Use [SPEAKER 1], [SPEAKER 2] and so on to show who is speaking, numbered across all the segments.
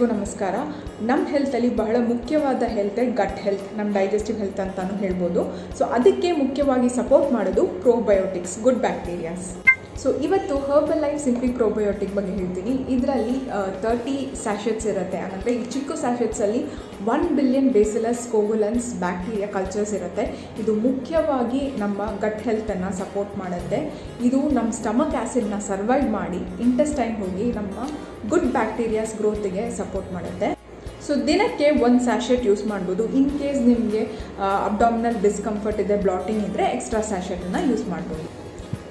[SPEAKER 1] ಎಲ್ಲರಿಗೂ ನಮಸ್ಕಾರ. ನಮ್ಮ ಹೆಲ್ತಲ್ಲಿ ಬಹಳ ಮುಖ್ಯವಾದ ಹೆಲ್ತ್ ಗಟ್ ಹೆಲ್ತ್, ನಮ್ಮ ಡೈಜೆಸ್ಟಿವ್ ಹೆಲ್ತ್ ಅಂತಾನು ಹೇಳ್ಬೋದು. ಸೊ ಅದಕ್ಕೆ ಮುಖ್ಯವಾಗಿ ಸಪೋರ್ಟ್ ಮಾಡೋದು ಪ್ರೋಬಯೋಟಿಕ್ಸ್, ಗುಡ್ ಬ್ಯಾಕ್ಟೀರಿಯಾಸ್. ಸೊ ಇವತ್ತು ಹರ್ಬಲ್ ಲೈಫ್ ಸಿಂಪ್ಲಿ ಪ್ರೋಬಯೋಟಿಕ್ ಬಗ್ಗೆ ಹೇಳ್ತೀನಿ. ಇದರಲ್ಲಿ 30 ಸ್ಯಾಶೆಟ್ಸ್ ಇರುತ್ತೆ. ಅಂದರೆ ಈ ಚಿಕ್ಕ ಸ್ಯಾಶೆಟ್ಸಲ್ಲಿ 1 ಬಿಲಿಯನ್ ಬೇಸಿಲಸ್ ಕೋಗುಲೆನ್ಸ್ ಬ್ಯಾಕ್ಟೀರಿಯಾ ಕಲ್ಚರ್ಸ್ ಇರುತ್ತೆ. ಇದು ಮುಖ್ಯವಾಗಿ ನಮ್ಮ ಗಟ್ ಹೆಲ್ತನ್ನು ಸಪೋರ್ಟ್ ಮಾಡುತ್ತೆ. ಇದು ನಮ್ಮ ಸ್ಟಮಕ್ ಆ್ಯಸಿಡ್ನ ಸರ್ವೈವ್ ಮಾಡಿ ಇಂಟೆಸ್ಟೈನ್ ಹೋಗಿ ನಮ್ಮ ಗುಡ್ ಬ್ಯಾಕ್ಟೀರಿಯಾಸ್ ಗ್ರೋತಿಗೆ ಸಪೋರ್ಟ್ ಮಾಡುತ್ತೆ. ಸೊ ದಿನಕ್ಕೆ 1 ಸ್ಯಾಶೆಟ್ ಯೂಸ್ ಮಾಡ್ಬೋದು. ಇನ್ ಕೇಸ್ ನಿಮಗೆ ಅಬ್ಡಾಮಿನಲ್ ಡಿಸ್ಕಂಫರ್ಟ್ ಇದೆ, ಬ್ಲಾಟಿಂಗ್ ಇದ್ದರೆ ಎಕ್ಸ್ಟ್ರಾ ಸ್ಯಾಶೆಟನ್ನು ಯೂಸ್ ಮಾಡ್ಬೋದು.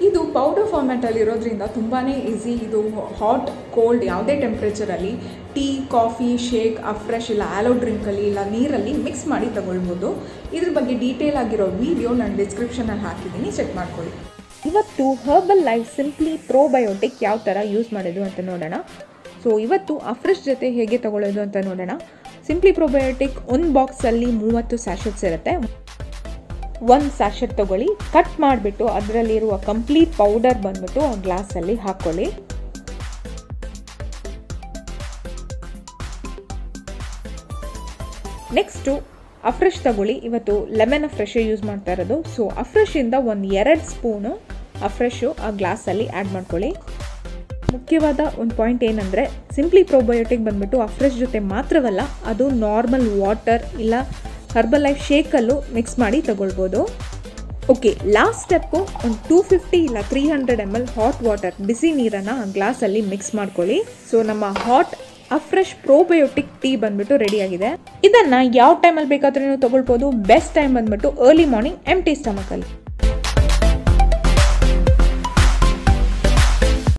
[SPEAKER 1] ಇದು ಪೌಡರ್ ಫಾರ್ಮ್ಯಾಟಲ್ಲಿ ಇರೋದ್ರಿಂದ ತುಂಬಾ ಈಸಿ. ಇದು ಹಾಟ್ ಕೋಲ್ಡ್ ಯಾವುದೇ ಟೆಂಪ್ರೇಚರಲ್ಲಿ ಟೀ, ಕಾಫಿ, ಶೇಕ್, ಅಫ್ರೆಶ್ ಇಲ್ಲ ಆಲೋ ಡ್ರಿಂಕಲ್ಲಿ ಇಲ್ಲ ನೀರಲ್ಲಿ ಮಿಕ್ಸ್ ಮಾಡಿ ತಗೊಳ್ಬೋದು. ಇದ್ರ ಬಗ್ಗೆ ಡೀಟೇಲ್ ಆಗಿರೋ ವಿಡಿಯೋ ನಾನು ಡಿಸ್ಕ್ರಿಪ್ಷನಲ್ಲಿ ಹಾಕಿದ್ದೀನಿ, ಚೆಕ್ ಮಾಡ್ಕೊಳ್ಳಿ. ಇವತ್ತು ಹರ್ಬಲ್ ಲೈಫ್ ಸಿಂಪ್ಲಿ ಪ್ರೋಬಯೋಟಿಕ್ ಯಾವ ಥರ ಯೂಸ್ ಮಾಡೋದು ಅಂತ ನೋಡೋಣ. ಸೊ ಇವತ್ತು ಅಫ್ರೆಶ್ ಜೊತೆ ಹೇಗೆ ತಗೊಳ್ಳೋದು ಅಂತ ನೋಡೋಣ. ಸಿಂಪ್ಲಿ ಪ್ರೋಬಯೋಟಿಕ್ ಒಂದು ಬಾಕ್ಸಲ್ಲಿ 30 ಸ್ಯಾಶೆಟ್ಸ್ ಇರುತ್ತೆ. 1 ಸ್ಯಾಶೆಟ್ ತೊಗೊಳ್ಳಿ, ಕಟ್ ಮಾಡಿಬಿಟ್ಟು ಅದರಲ್ಲಿರುವ ಕಂಪ್ಲೀಟ್ ಪೌಡರ್ ಬಂದ್ಬಿಟ್ಟು ಆ ಗ್ಲಾಸಲ್ಲಿ ಹಾಕ್ಕೊಳ್ಳಿ. ನೆಕ್ಸ್ಟು ಅಫ್ರೆಶ್ ತಗೊಳ್ಳಿ. ಇವತ್ತು ಲೆಮನ್ ಅಫ್ರೆಶ್ ಯೂಸ್ ಮಾಡ್ತಾ ಇರೋದು. ಸೊ ಅಫ್ರೆಶಿಂದ 2 ಸ್ಪೂನು ಅಫ್ರೆಶು ಆ ಗ್ಲಾಸಲ್ಲಿ ಆ್ಯಡ್ ಮಾಡ್ಕೊಳ್ಳಿ. ಮುಖ್ಯವಾದ ಒಂದು ಪಾಯಿಂಟ್ ಏನಂದರೆ, ಸಿಂಪ್ಲಿ ಪ್ರೋಬಯೋಟಿಕ್ ಬಂದ್ಬಿಟ್ಟು ಅಫ್ರೆಶ್ ಜೊತೆ ಮಾತ್ರವಲ್ಲ, ಅದು ನಾರ್ಮಲ್ ವಾಟರ್ ಇಲ್ಲ ಹರ್ಬಲ್ ಲೈಫ್ ಶೇಕಲ್ಲೂ ಮಿಕ್ಸ್ ಮಾಡಿ ತಗೊಳ್ಬೋದು. ಓಕೆ, ಲಾಸ್ಟ್ ಸ್ಟೆಪ್ಪು ಒಂದು 250 ಇಲ್ಲ 300 ml ಹಾಟ್ ವಾಟರ್, ಬಿಸಿ ನೀರನ್ನು ಆ ಗ್ಲಾಸಲ್ಲಿ ಮಿಕ್ಸ್ ಮಾಡ್ಕೊಳ್ಳಿ. ಸೊ ನಮ್ಮ ಹಾಟ್ ಅಫ್ರೆಶ್ ಪ್ರೋಬಯೋಟಿಕ್ ಟೀ ಬಂದ್ಬಿಟ್ಟು ರೆಡಿಯಾಗಿದೆ. ಇದನ್ನು ಯಾವ ಟೈಮಲ್ಲಿ ಬೇಕಾದ್ರೂ ನೀವು ತೊಗೊಳ್ಬೋದು. ಬೆಸ್ಟ್ ಟೈಮ್ ಬಂದ್ಬಿಟ್ಟು ಅರ್ಲಿ ಮಾರ್ನಿಂಗ್ ಎಂಟಿ ಸ್ಟಮಕಲ್ಲಿ.